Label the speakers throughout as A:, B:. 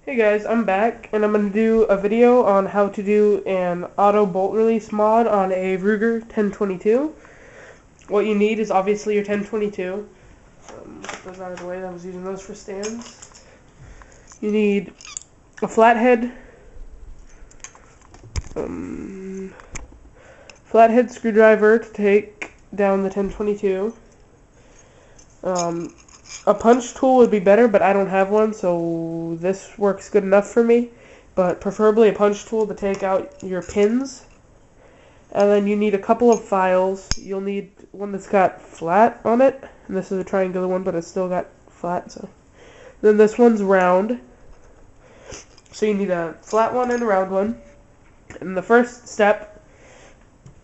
A: Hey guys, I'm back and I'm going to do a video on how to do an auto bolt release mod on a Ruger 1022. What you need is obviously your 1022. Put those out of the way, I was using those for stands. You need a flathead, flathead screwdriver to take down the 1022. A punch tool would be better, but I don't have one, so this works good enough for me. But preferably a punch tool to take out your pins. And then you need a couple of files. You'll need one that's got flat on it. And this is a triangular one, but it's still got flat. So then this one's round. So you need a flat one and a round one. And the first step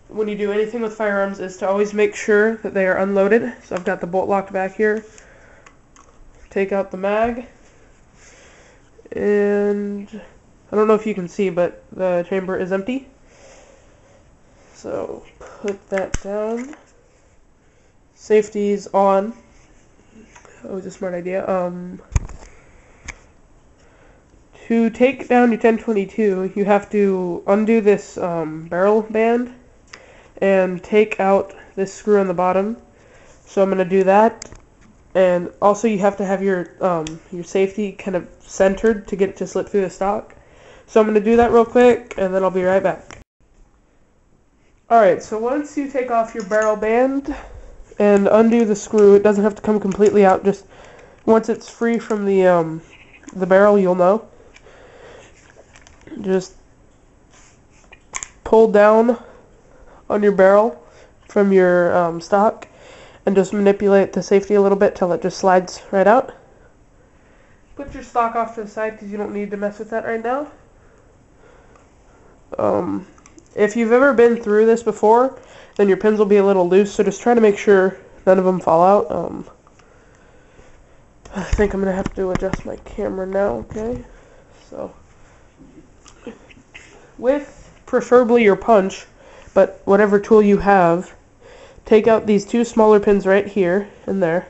A: when you do anything with firearms is to always make sure that they are unloaded. So I've got the bolt locked back here. Take out the mag, and I don't know if you can see, but the chamber is empty. So put that down. Safety's on. That was a smart idea. To take down your 1022, you have to undo this barrel band and take out this screw on the bottom. So I'm going to do that. And also you have to have your safety kind of centered to get it to slip through the stock. So I'm going to do that real quick, and then I'll be right back. Alright, so once you take off your barrel band and undo the screw, it doesn't have to come completely out, just once it's free from the barrel, you'll know. Just pull down on your barrel from your stock, and just manipulate the safety a little bit till it just slides right out. Put your stock off to the side because you don't need to mess with that right now. If you've ever been through this before, then your pins will be a little loose, so just try to make sure none of them fall out. I think I'm going to have to adjust my camera now, okay? So, with preferably your punch, but whatever tool you have, take out these two smaller pins right here and there.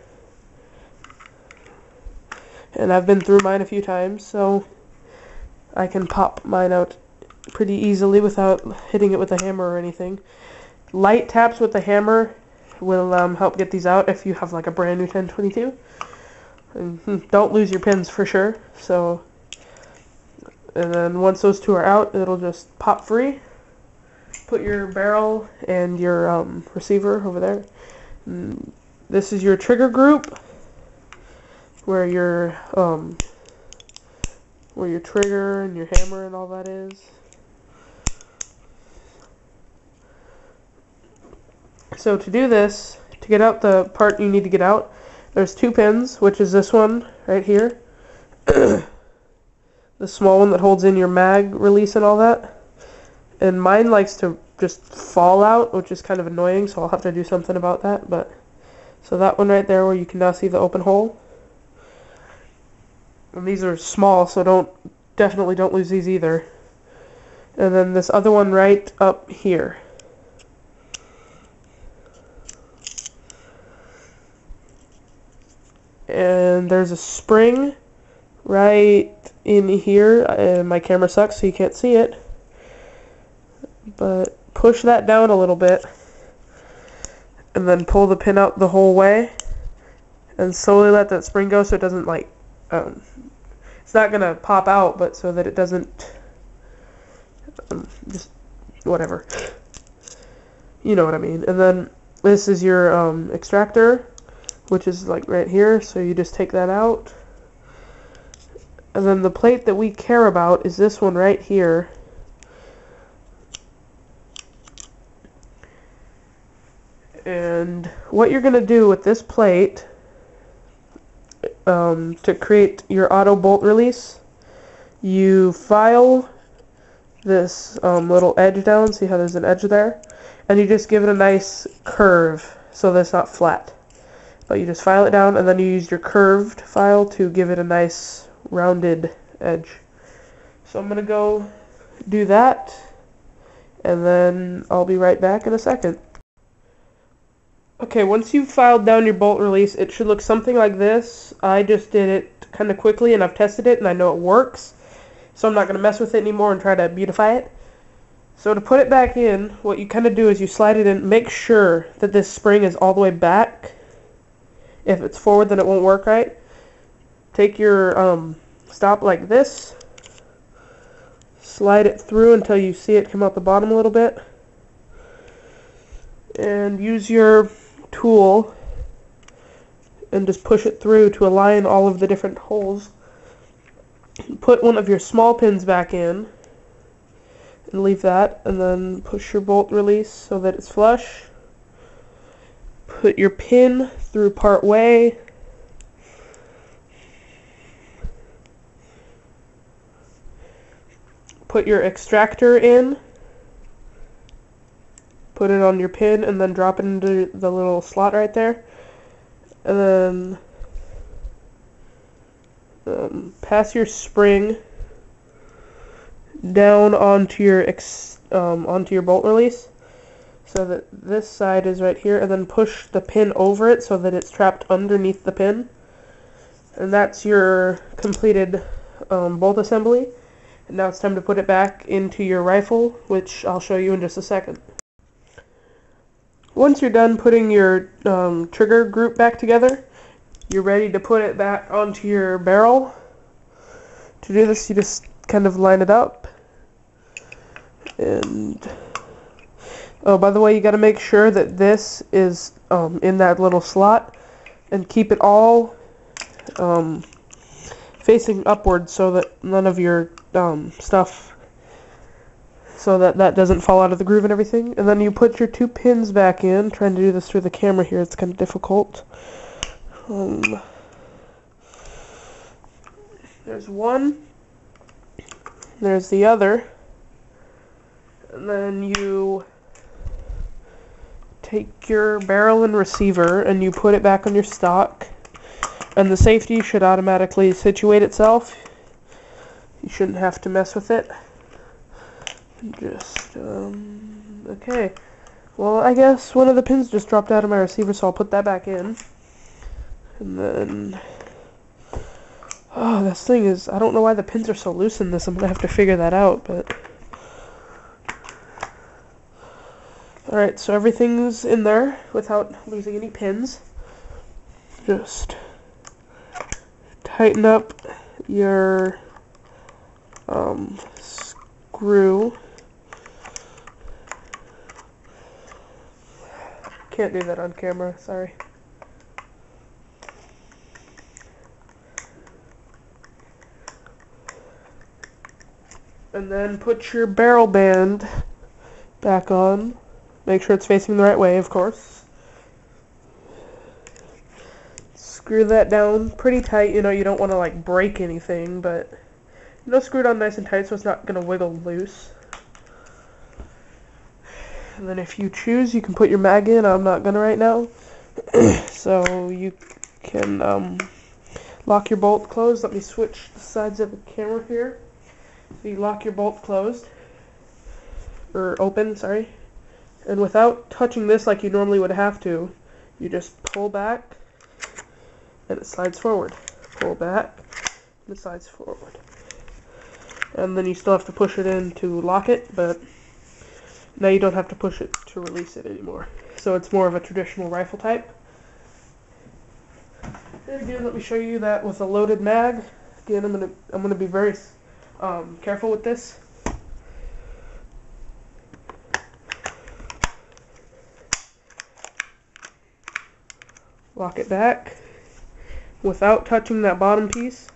A: And I've been through mine a few times, so I can pop mine out pretty easily without hitting it with a hammer or anything. Light taps with the hammer will help get these out if you have like a brand new 1022. And don't lose your pins for sure. So, and then once those two are out, it'll just pop free. Put your barrel and your receiver over there. And this is your trigger group, where your trigger and your hammer and all that is. So to do this, to get out the part you need to get out, there's two pins, which is this one right here, the small one that holds in your mag release and all that. And mine likes to just fall out, which is kind of annoying, so I'll have to do something about that. But so that one right there where you can now see the open hole. And these are small, so definitely don't lose these either. And then this other one right up here. And there's a spring right in here, and my camera sucks so you can't see it. But push that down a little bit, and then pull the pin out the whole way, and slowly let that spring go so it doesn't like, it's not going to pop out, but so that it doesn't, just whatever. You know what I mean. And then this is your extractor, which is like right here, so you just take that out. And then the plate that we care about is this one right here. And what you're going to do with this plate to create your auto bolt release, you file this little edge down, see how there's an edge there, and you just give it a nice curve so that it's not flat. But you just file it down, and then you use your curved file to give it a nice rounded edge. So I'm going to go do that, and then I'll be right back in a second. Okay, once you've filed down your bolt release, it should look something like this. I just did it kind of quickly, and I've tested it, and I know it works. so I'm not going to mess with it anymore and try to beautify it. So to put it back in, what you kind of do is you slide it in, make sure that this spring is all the way back. If it's forward, then it won't work right. Take your stop like this, slide it through until you see it come out the bottom a little bit, and use your tool and just push it through to align all of the different holes. Put one of your small pins back in and leave that, and then push your bolt release so that it's flush. Put your pin through part way. Put your extractor in. Put it on your pin and then drop it into the little slot right there. And then pass your spring down onto your bolt release so that this side is right here, and then push the pin over it so that it's trapped underneath the pin. And that's your completed bolt assembly. And now it's time to put it back into your rifle, which I'll show you in just a second. Once you're done putting your trigger group back together, you're ready to put it back onto your barrel. To do this, you just kind of line it up. And oh, by the way, you got to make sure that this is in that little slot, and keep it all facing upwards so that none of your stuff, so that that doesn't fall out of the groove and everything. And then you put your two pins back in. Trying to do this through the camera here, it's kind of difficult. There's one, there's the other, and then you take your barrel and receiver and you put it back on your stock, and the safety should automatically situate itself. You shouldn't have to mess with it. Just okay, well, I guess one of the pins just dropped out of my receiver, so I'll put that back in. And then oh, this thing is, I don't know why the pins are so loose in this. I'm gonna have to figure that out. But alright, so everything's in there without losing any pins. Just tighten up your screw. Can't do that on camera, sorry. And then put your barrel band back on. Make sure it's facing the right way, of course. Screw that down pretty tight. You know, you don't want to like break anything, but you know, screw it on nice and tight so it's not going to wiggle loose. And then if you choose, you can put your mag in. I'm not going to right now. So you can lock your bolt closed. Let me switch the sides of the camera here. So you lock your bolt closed, or open, sorry, and without touching this like you normally would have to, you just pull back and it slides forward. Pull back and it slides forward. And then you still have to push it in to lock it, but now you don't have to push it to release it anymore. So it's more of a traditional rifle type. And again, let me show you that with a loaded mag. Again, I'm gonna be very careful with this. Lock it back without touching that bottom piece.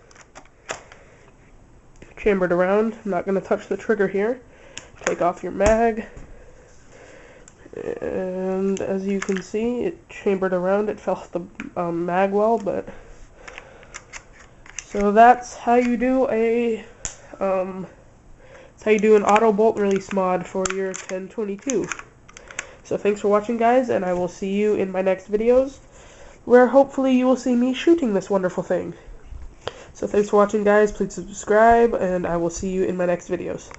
A: Chambered around. I'm not going to touch the trigger here. Take off your mag. And as you can see, it chambered around. It fell off the mag well, but so that's how you do a that's how you do an auto bolt release mod for your 1022. So thanks for watching, guys, and I will see you in my next videos, where hopefully you will see me shooting this wonderful thing. So thanks for watching, guys. Please subscribe, and I will see you in my next videos.